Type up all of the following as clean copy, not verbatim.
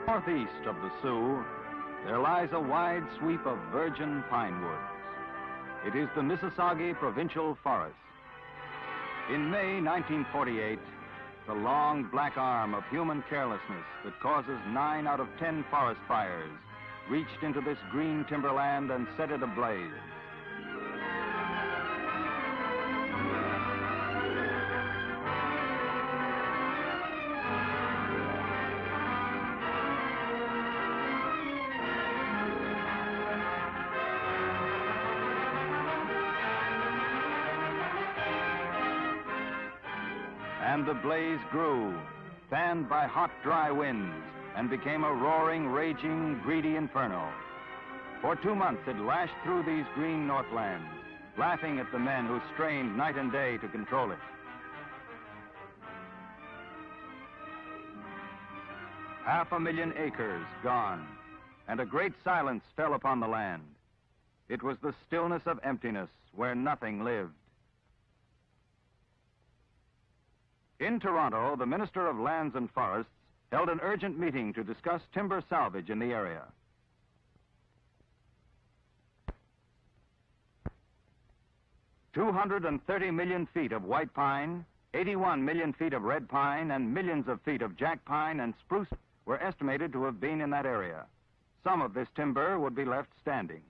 Northeast of the Sioux, there lies a wide sweep of virgin pine woods. It is the Mississagi Provincial Forest. In May 1948, the long black arm of human carelessness that causes 9 out of 10 forest fires reached into this green timberland and set it ablaze. And the blaze grew, fanned by hot, dry winds, and became a roaring, raging, greedy inferno. For 2 months it lashed through these green northlands, laughing at the men who strained night and day to control it. Half a million acres gone, and a great silence fell upon the land. It was the stillness of emptiness where nothing lived. In Toronto, the Minister of Lands and Forests held an urgent meeting to discuss timber salvage in the area. $230 million feet of white pine, 81 million feet of red pine, and millions of feet of jack pine and spruce were estimated to have been in that area. Some of this timber would be left standing.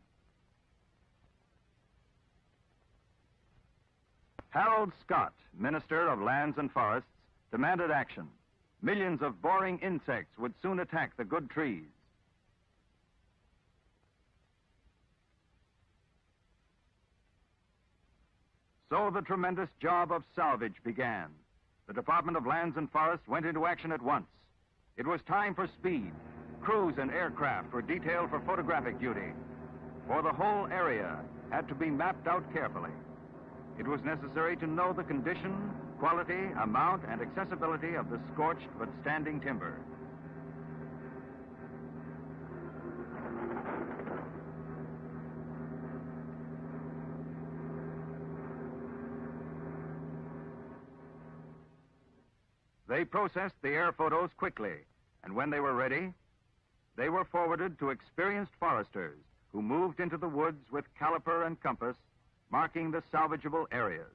Harold Scott, Minister of Lands and Forests, demanded action. Millions of boring insects would soon attack the good trees. So the tremendous job of salvage began. The Department of Lands and Forests went into action at once. It was time for speed. Crews and aircraft were detailed for photographic duty, for the whole area had to be mapped out carefully. It was necessary to know the condition, quality, amount, and accessibility of the scorched but standing timber. They processed the air photos quickly, and when they were ready, they were forwarded to experienced foresters who moved into the woods with caliper and compass, marking the salvageable areas.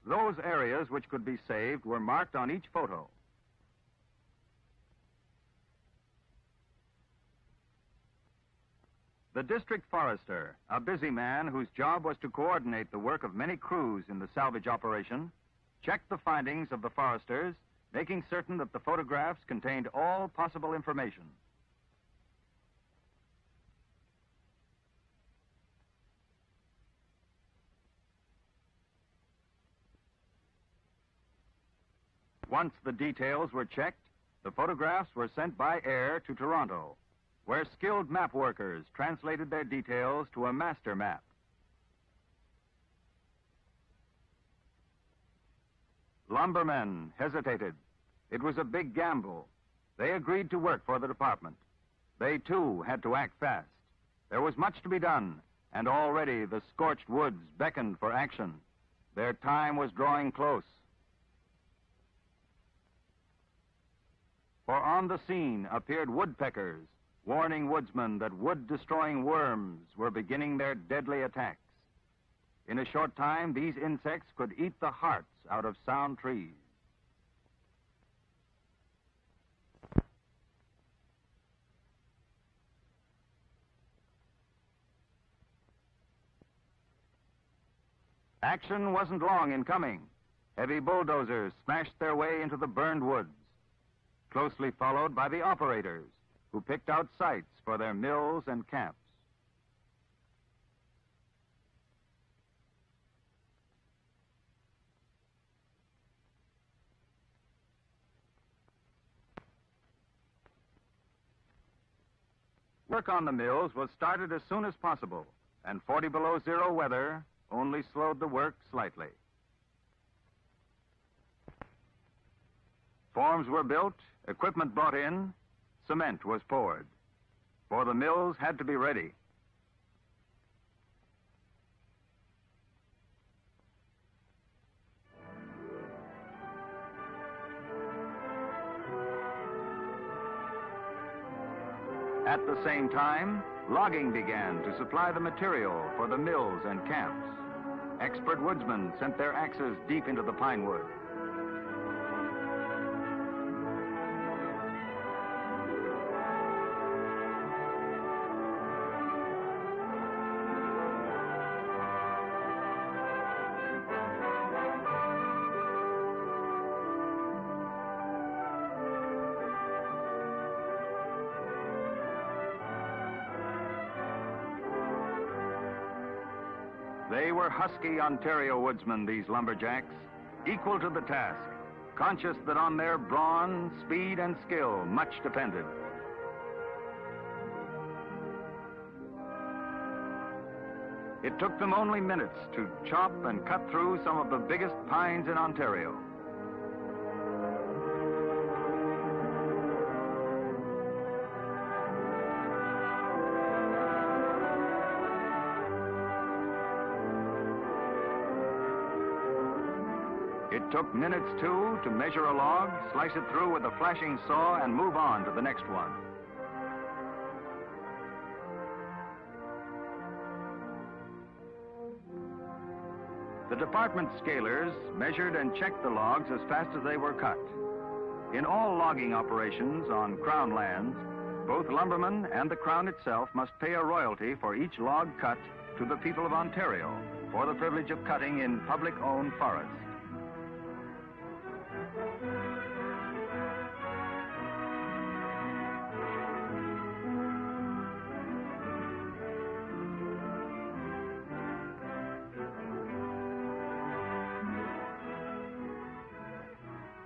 Those areas which could be saved were marked on each photo. The district forester, a busy man whose job was to coordinate the work of many crews in the salvage operation, checked the findings of the foresters, making certain that the photographs contained all possible information. Once the details were checked, the photographs were sent by air to Toronto, where skilled map workers translated their details to a master map. Lumbermen hesitated. It was a big gamble. They agreed to work for the department. They, too, had to act fast. There was much to be done, and already the scorched woods beckoned for action. Their time was drawing close. For on the scene appeared woodpeckers, warning woodsmen that wood-destroying worms were beginning their deadly attacks. In a short time, these insects could eat the hearts out of sound trees. Action wasn't long in coming. Heavy bulldozers smashed their way into the burned woods, closely followed by the operators, who picked out sites for their mills and camps. Work on the mills was started as soon as possible, and 40 below zero weather only slowed the work slightly. Forms were built, equipment brought in, cement was poured, for the mills had to be ready. At the same time, logging began to supply the material for the mills and camps. Expert woodsmen sent their axes deep into the pine wood. They were husky Ontario woodsmen, these lumberjacks, equal to the task, conscious that on their brawn, speed, and skill much depended. It took them only minutes to chop and cut through some of the biggest pines in Ontario. It took minutes, too, to measure a log, slice it through with a flashing saw, and move on to the next one. The department scalers measured and checked the logs as fast as they were cut. In all logging operations on Crown lands, both lumbermen and the Crown itself must pay a royalty for each log cut to the people of Ontario for the privilege of cutting in public-owned forests.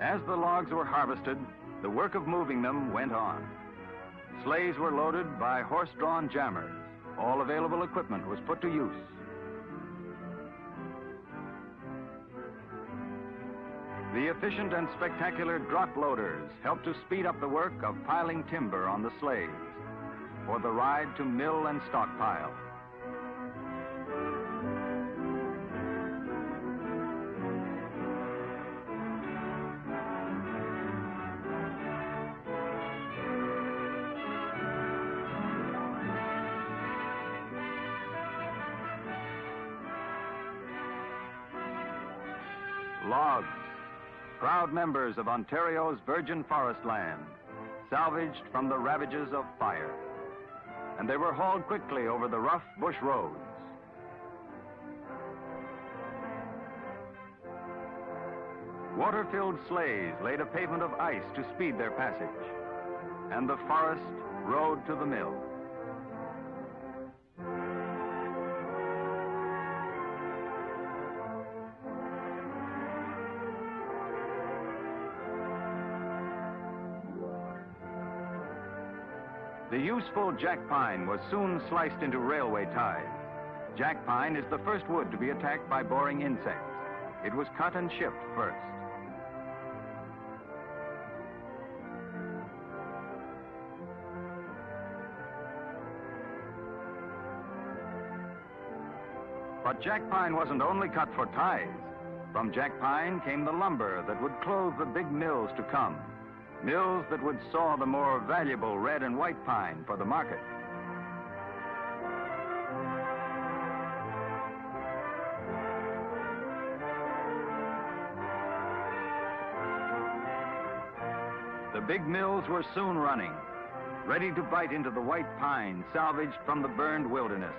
As the logs were harvested, the work of moving them went on. Sleighs were loaded by horse-drawn jammers. All available equipment was put to use. The efficient and spectacular drop loaders helped to speed up the work of piling timber on the sleighs for the ride to mill and stockpile. Logs, proud members of Ontario's virgin forest land, salvaged from the ravages of fire. And they were hauled quickly over the rough bush roads. Water-filled sleighs laid a pavement of ice to speed their passage, and the forest rode to the mill. The useful jack pine was soon sliced into railway ties. Jack pine is the first wood to be attacked by boring insects. It was cut and shipped first. But jack pine wasn't only cut for ties. From jack pine came the lumber that would clothe the big mills to come. Mills that would saw the more valuable red and white pine for the market. The big mills were soon running, ready to bite into the white pine salvaged from the burned wilderness.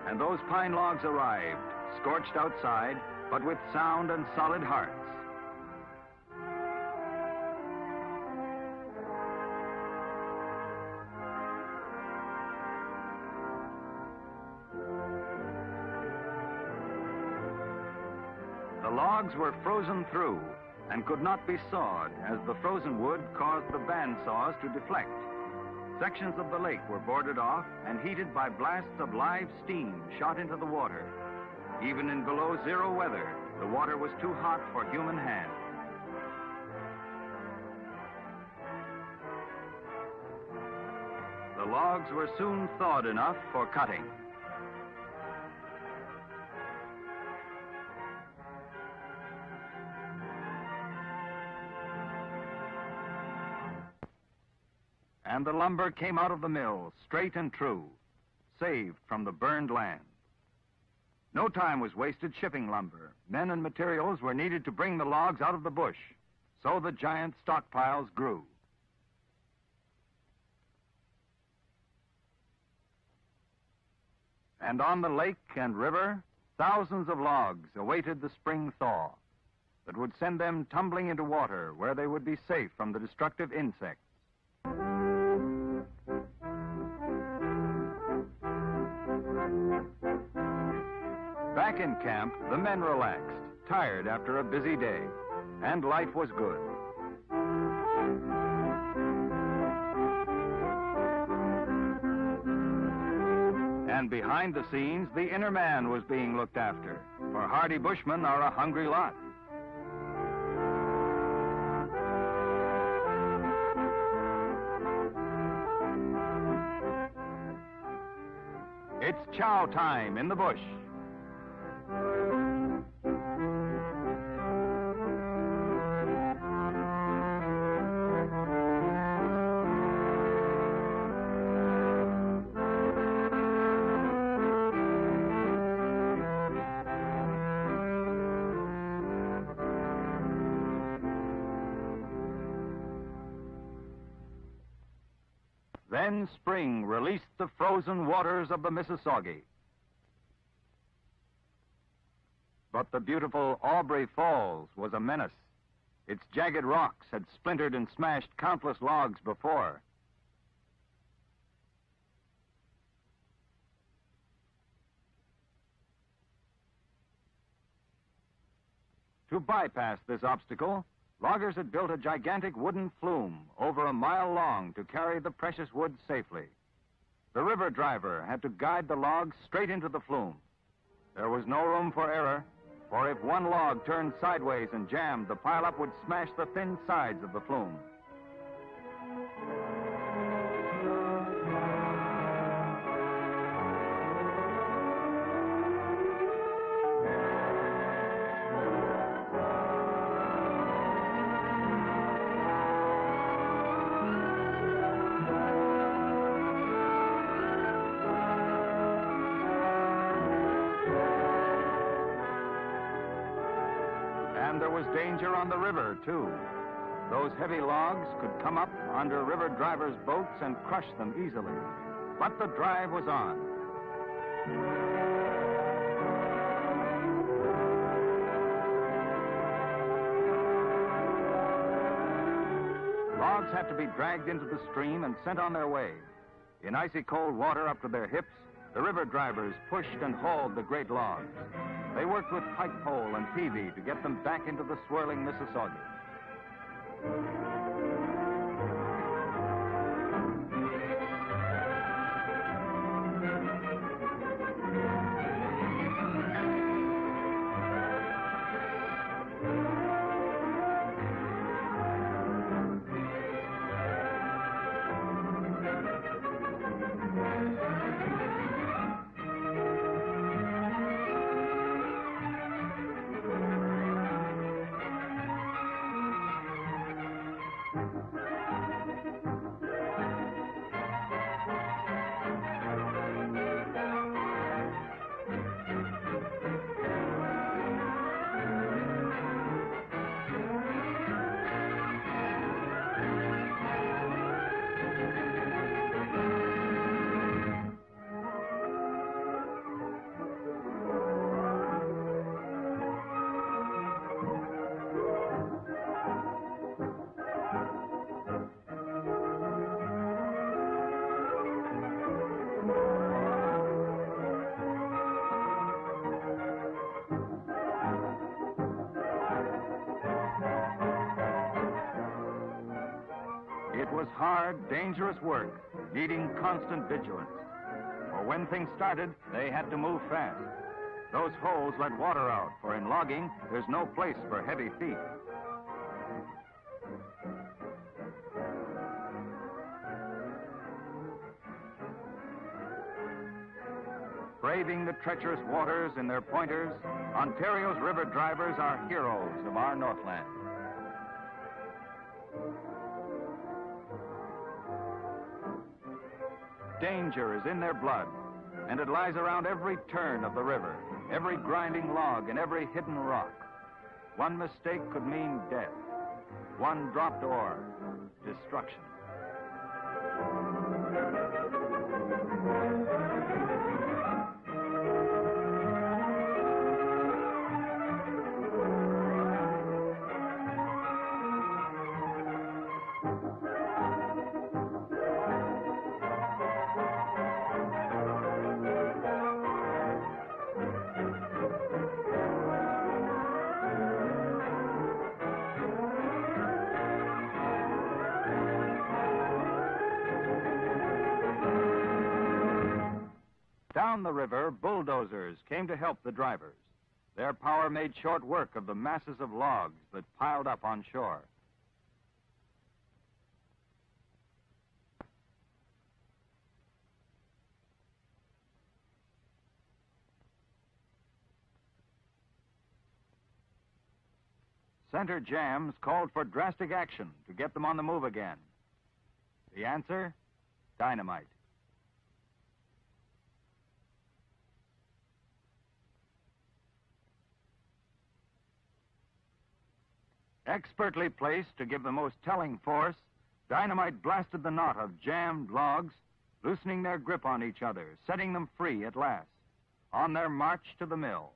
And those pine logs arrived, scorched outside, but with sound and solid hearts. The logs were frozen through and could not be sawed, as the frozen wood caused the band saws to deflect. Sections of the lake were boarded off and heated by blasts of live steam shot into the water. Even in below zero weather, the water was too hot for human hands. The logs were soon thawed enough for cutting. And the lumber came out of the mill, straight and true, saved from the burned land. No time was wasted shipping lumber. Men and materials were needed to bring the logs out of the bush. So the giant stockpiles grew. And on the lake and river, thousands of logs awaited the spring thaw that would send them tumbling into water where they would be safe from the destructive insects. Back in camp, the men relaxed, tired after a busy day, and life was good. And behind the scenes, the inner man was being looked after, for hardy bushmen are a hungry lot. It's chow time in the bush. Then spring released the frozen waters of the Mississagi. But the beautiful Aubrey Falls was a menace. Its jagged rocks had splintered and smashed countless logs before. To bypass this obstacle, loggers had built a gigantic wooden flume over a mile long to carry the precious wood safely. The river driver had to guide the logs straight into the flume. There was no room for error, for if one log turned sideways and jammed, the pileup would smash the thin sides of the flume. And there was danger on the river, too. Those heavy logs could come up under river drivers' boats and crush them easily. But the drive was on. Logs had to be dragged into the stream and sent on their way. In icy cold water up to their hips, the river drivers pushed and hauled the great logs. They worked with pike pole and peavey to get them back into the swirling Mississagi. It was hard, dangerous work, needing constant vigilance. For when things started, they had to move fast. Those holes let water out, for in logging, there's no place for heavy feet. Braving the treacherous waters in their pointers, Ontario's river drivers are heroes of our Northland. Danger is in their blood, and it lies around every turn of the river, every grinding log and every hidden rock. One mistake could mean death. One dropped oar, destruction. Down the river, bulldozers came to help the drivers. Their power made short work of the masses of logs that piled up on shore. Center jams called for drastic action to get them on the move again. The answer? Dynamite. Expertly placed to give the most telling force, dynamite blasted the knot of jammed logs, loosening their grip on each other, setting them free at last, on their march to the mill.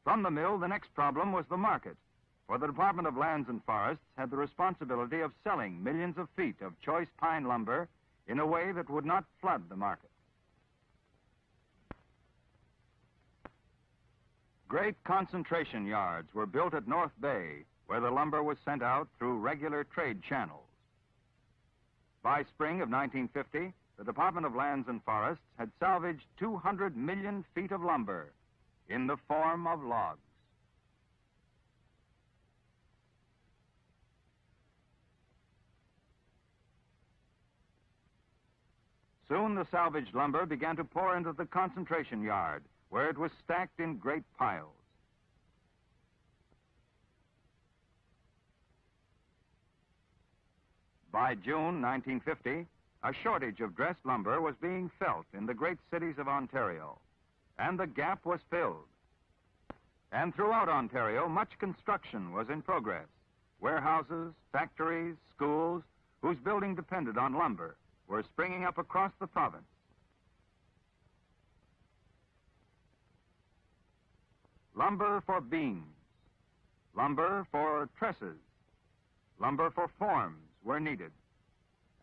From the mill, the next problem was the market, for the Department of Lands and Forests had the responsibility of selling millions of feet of choice pine lumber in a way that would not flood the market. Great concentration yards were built at North Bay, where the lumber was sent out through regular trade channels. By spring of 1950, the Department of Lands and Forests had salvaged 200 million feet of lumber in the form of logs. Soon the salvaged lumber began to pour into the concentration yard, where it was stacked in great piles. By June 1950, a shortage of dressed lumber was being felt in the great cities of Ontario, and the gap was filled. And throughout Ontario, much construction was in progress. Warehouses, factories, schools, whose building depended on lumber, were springing up across the province. Lumber for beams, lumber for trusses, lumber for forms were needed,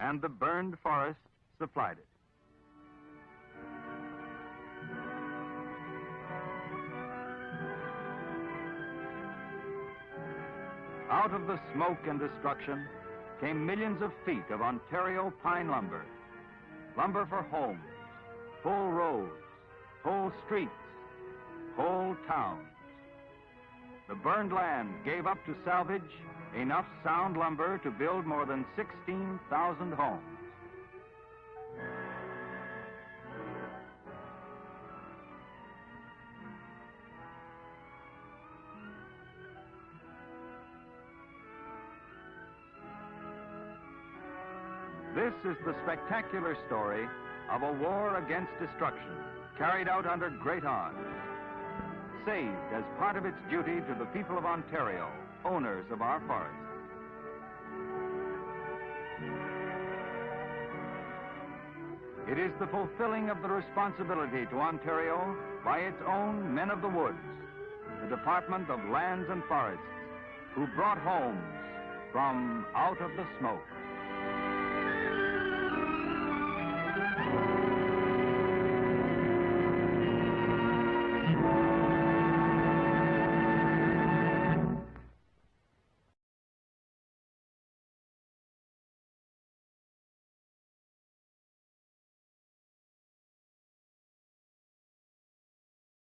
and the burned forest supplied it. Out of the smoke and destruction came millions of feet of Ontario pine lumber. Lumber for homes, whole roads, whole streets, whole towns. The burned land gave up to salvage enough sound lumber to build more than 16,000 homes. This is the spectacular story of a war against destruction, carried out under great odds, saved as part of its duty to the people of Ontario, owners of our forests. It is the fulfilling of the responsibility to Ontario by its own men of the woods, the Department of Lands and Forests, who brought homes from out of the smoke.